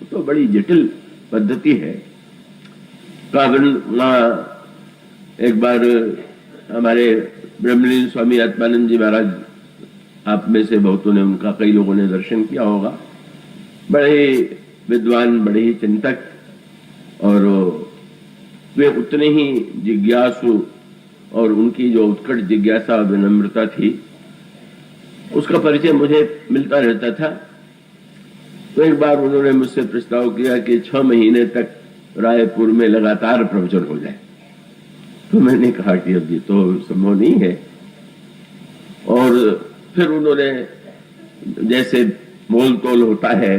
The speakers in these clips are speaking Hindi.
तो बड़ी जटिल पद्धति है। एक बार हमारे ब्रह्मलीन स्वामी आत्मानंद जी महाराज, आप में से बहुतों ने, उनका कई लोगों ने दर्शन किया होगा। बड़े विद्वान, बड़े ही चिंतक, और वे उतने ही जिज्ञासु, और उनकी जो उत्कट जिज्ञासा और विनम्रता थी उसका परिचय मुझे मिलता रहता था। तो एक बार उन्होंने मुझसे प्रस्ताव किया कि 6 महीने तक रायपुर में लगातार प्रवचन हो जाए। तो मैंने कहा कि अब ये तो संभव नहीं है। और फिर उन्होंने, जैसे मोल तोल होता है,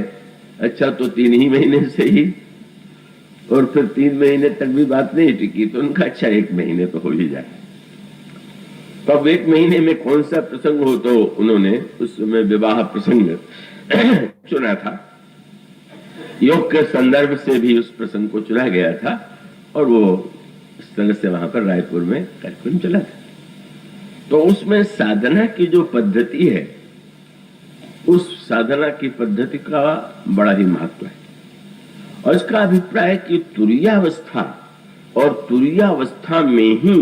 अच्छा तो 3 ही महीने से ही, और फिर 3 महीने तक भी बात नहीं टिकी, तो उनका अच्छा 1 महीने तो हो ही जाए। तो अब 1 महीने में कौन सा प्रसंग हो, तो उन्होंने उस समय विवाह प्रसंग चुना था। योग के संदर्भ से भी उस प्रसंग को चुना गया था, और वो इस तरह से वहां पर रायपुर में कार्यक्रम चला था। तो उसमें साधना की जो पद्धति है, उस साधना की पद्धति का बड़ा ही महत्व है। और इसका अभिप्राय कि तुरीयावस्था, और तुरीयावस्था में ही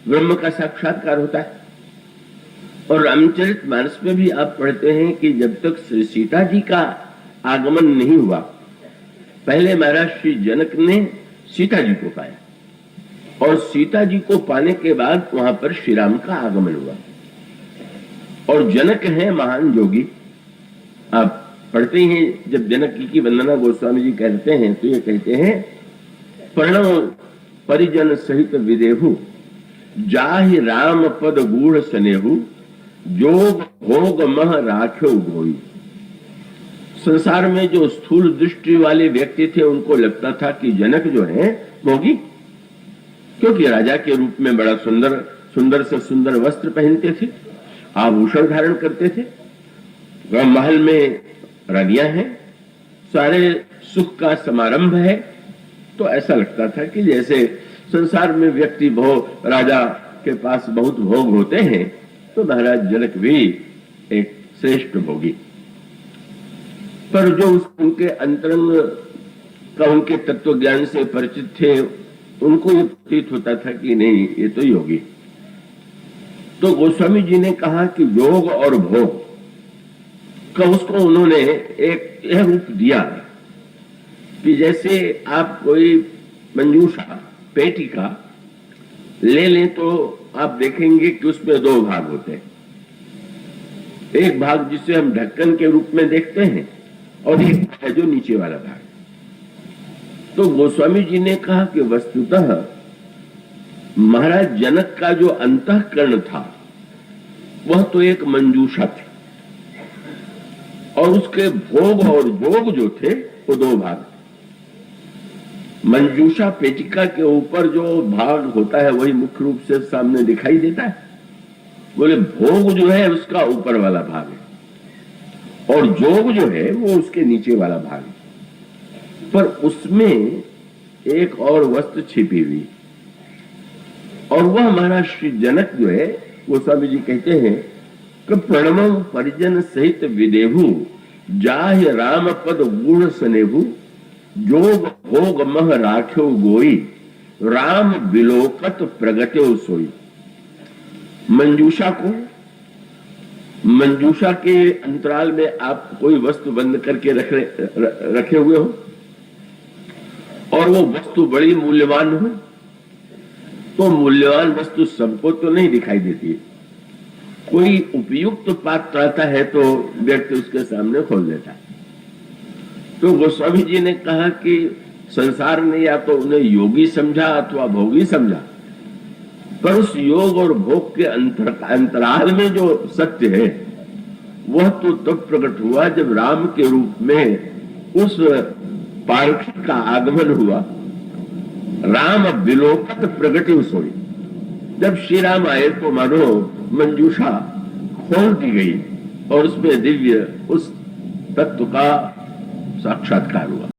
ब्रह्म का साक्षात्कार होता है। और रामचरितमानस में भी आप पढ़ते हैं कि जब तक श्री सीता जी का आगमन नहीं हुआ, पहले महाराज श्री जनक ने सीता जी को पाया, और सीता जी को पाने के बाद वहां पर श्री राम का आगमन हुआ। और जनक है महान योगी। आप पढ़ते हैं, जब जनक की वंदना गोस्वामी जी कहते हैं तो ये कहते हैं, प्रणव परिजन सहित विदेहु, जाहि राम पद गूढ़ सनेहु, जोग भोग मह राख्यो गोई। संसार में जो स्थूल दृष्टि वाले व्यक्ति थे, उनको लगता था कि जनक जो है भोगी, क्योंकि राजा के रूप में बड़ा सुंदर से सुंदर वस्त्र पहनते थे, आभूषण धारण करते थे, महल में रानियां हैं, सारे सुख का समारंभ है। तो ऐसा लगता था कि जैसे संसार में व्यक्ति राजा के पास बहुत भोग होते हैं, तो महाराज जनक भी एक श्रेष्ठ भोगी। पर जो उनके अंतरंग का, उनके तत्व ज्ञान से परिचित थे, उनको ये प्रतीत होता था कि नहीं, ये तो योगी। तो गोस्वामी जी ने कहा कि योग और भोग का उसको उन्होंने एक यह रूप दिया कि जैसे आप कोई मंजूषा, पेटिका ले लें तो आप देखेंगे कि उसमें 2 भाग होते हैं। एक भाग जिसे हम ढक्कन के रूप में देखते हैं, और एक है जो नीचे वाला भाग। तो गोस्वामी जी ने कहा कि वस्तुतः महाराज जनक का जो अंतःकरण था, वह तो एक मंजूषा थी, और उसके भोग और योग जो थे वो 2 भाग थे। मंजूषा पेटिका के ऊपर जो भाग होता है वही मुख्य रूप से सामने दिखाई देता है। बोले भोग जो है उसका ऊपर वाला भाग है, और योग जो है वो उसके नीचे वाला भाग है। पर उसमें एक और वस्तु छिपी हुई, और वह हमारा श्री जनक जो है, गोस्वामी जी कहते हैं कि प्रणव परिजन सहित विदेहु, जाहि राम पद गूढ़ सनेहु, जोग भोग मह राख्यो गोई, राम विलोकत प्रगट्यो सोई। मंजूषा के अंतराल में आप कोई वस्तु बंद करके रखे हुए हो, और वो वस्तु बड़ी मूल्यवान हो, तो मूल्यवान वस्तु सबको तो नहीं दिखाई देती। कोई उपयुक्त पात्र आता है तो व्यक्ति उसके सामने खोल देता है। तो गोस्वामी जी ने कहा कि संसार ने या तो उन्हें योगी समझा अथवा भोगी समझा, पर उस योग और भोग के अंतराल में जो सत्य है, वह तो तब प्रकट हुआ जब राम के रूप में उस पारखी का आगमन हुआ। राम विलोकत प्रगट्यो सोई। जब श्री राम आए तो मानो मंजूषा खोल दी गई, और उसमें दिव्य उस तत्व का साक्षात्कार हुआ।